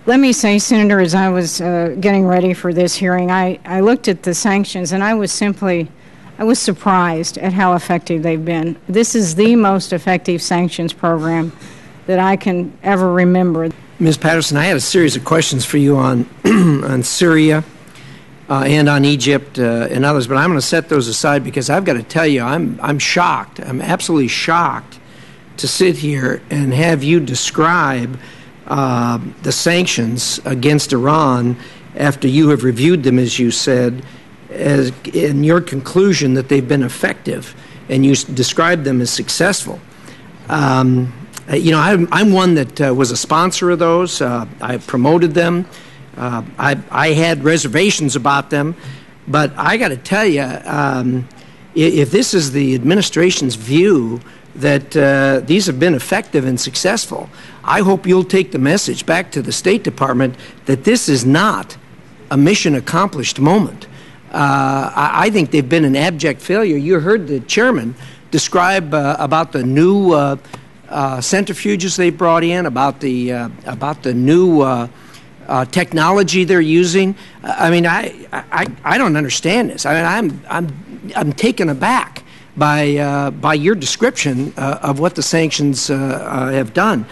Let me say, Senator, as I was getting ready for this hearing, I looked at the sanctions and I was surprised at how effective they've been. This is the most effective sanctions program that I can ever remember. Ms. Patterson, I had a series of questions for you on on Syria and on Egypt and others, but I'm going to set those aside because I've got to tell you, I'm shocked. I'm absolutely shocked to sit here and have you describe the sanctions against Iran after you have reviewed them, as you said, as in your conclusion that they've been effective, and you described them as successful. You know, I'm one that was a sponsor of those. I promoted them. I had reservations about them, but I got to tell you, if this is the administration's view that these have been effective and successful, I hope you'll take the message back to the State Department that this is not a mission accomplished moment. I think they've been an abject failure. You heard the chairman describe about the new centrifuges they brought in, about the new technology they're using. I mean, I don't understand this. I mean, I'm taken aback by your description of what the sanctions have done.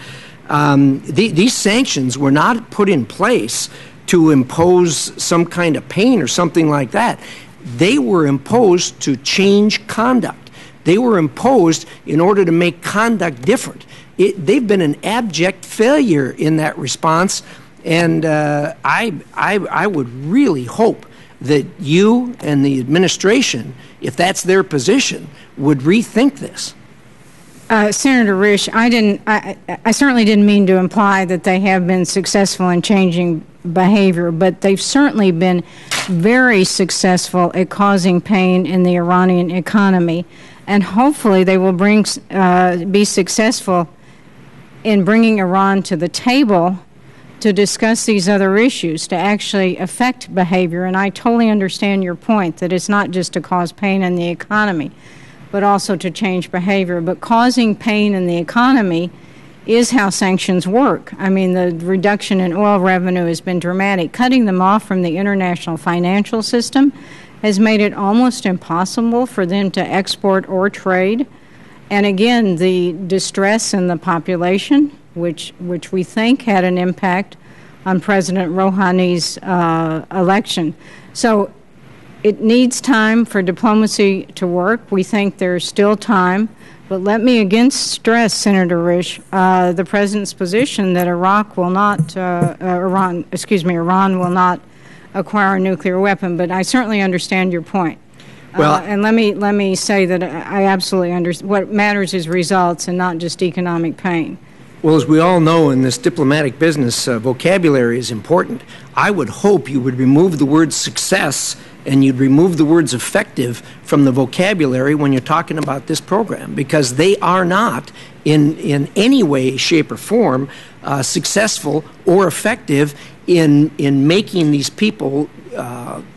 These sanctions were not put in place to impose some kind of pain or something like that. They were imposed to change conduct. They were imposed in order to make conduct different. They've been an abject failure in that response, and I would really hope that you and the administration, if that's their position, would rethink this. Senator Risch, I certainly didn't mean to imply that they have been successful in changing behavior, but they've certainly been very successful at causing pain in the Iranian economy, and hopefully they will be successful in bringing Iran to the table to discuss these other issues, to actually affect behavior. And I totally understand your point that it's not just to cause pain in the economy, but also to change behavior. But causing pain in the economy is how sanctions work. I mean, the reduction in oil revenue has been dramatic. Cutting them off from the international financial system has made it almost impossible for them to export or trade. And again, the distress in the population, which we think had an impact on President Rouhani's election. So it needs time for diplomacy to work. We think there's still time. But let me again stress, Senator Risch, the President's position that Iran will not acquire a nuclear weapon. But I certainly understand your point. Well, and let me say that I absolutely understand. What matters is results and not just economic pain. Well, as we all know in this diplomatic business, vocabulary is important. I would hope you would remove the word success and you'd remove the words effective from the vocabulary when you're talking about this program, because they are not in any way, shape, or form successful or effective in making these people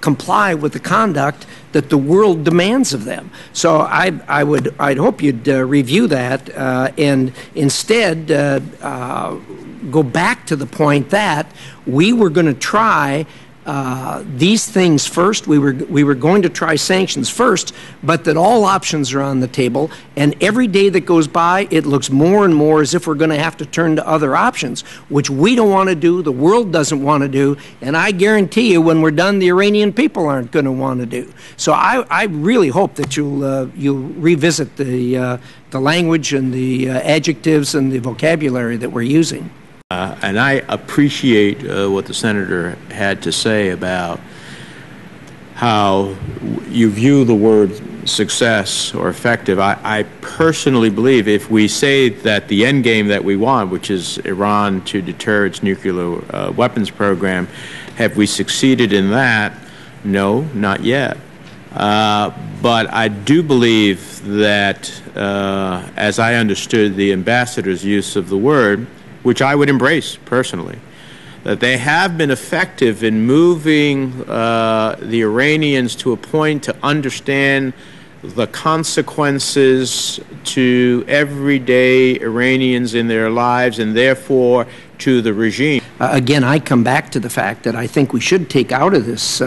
comply with the conduct that the world demands of them. So I'd hope you'd review that and instead go back to the point that we were going to try these things first. We were going to try sanctions first, but that all options are on the table. And every day that goes by, it looks more and more as if we're going to have to turn to other options, which we don't want to do, the world doesn't want to do, and I guarantee you when we're done, the Iranian people aren't going to want to do. So I really hope that you'll revisit the language and the adjectives and the vocabulary that we're using. And I appreciate what the senator had to say about how you view the word success or effective. I personally believe if we say that the end game that we want, which is Iran to deter its nuclear weapons program, have we succeeded in that? No, not yet. But I do believe that, as I understood the ambassador's use of the word, which I would embrace personally, that they have been effective in moving the Iranians to a point to understand the consequences to everyday Iranians in their lives and therefore to the regime. again, I come back to the fact that I think we should take out of this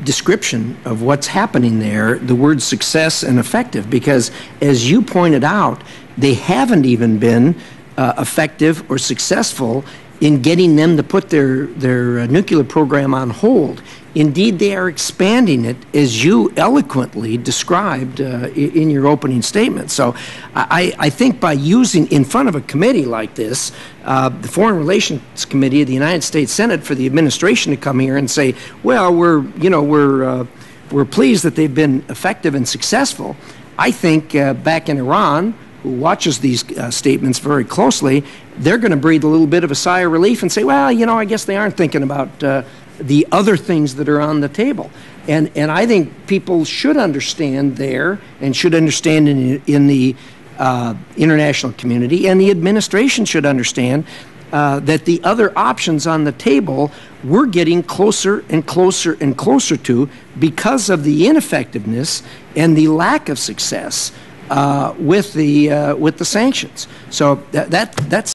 description of what's happening there the words success and effective, because as you pointed out, they haven't even been effective or successful in getting them to put their nuclear program on hold. Indeed, they are expanding it, as you eloquently described in your opening statement. So I think by using in front of a committee like this, the Foreign Relations Committee of the United States Senate, for the administration to come here and say, well, we're pleased that they've been effective and successful. I think back in Iran, who watches these statements very closely, they're going to breathe a little bit of a sigh of relief and say, well, I guess they aren't thinking about the other things that are on the table. And I think people should understand there, and should understand in the international community, and the administration should understand that the other options on the table we're getting closer and closer and closer to because of the ineffectiveness and the lack of success with the sanctions. So that's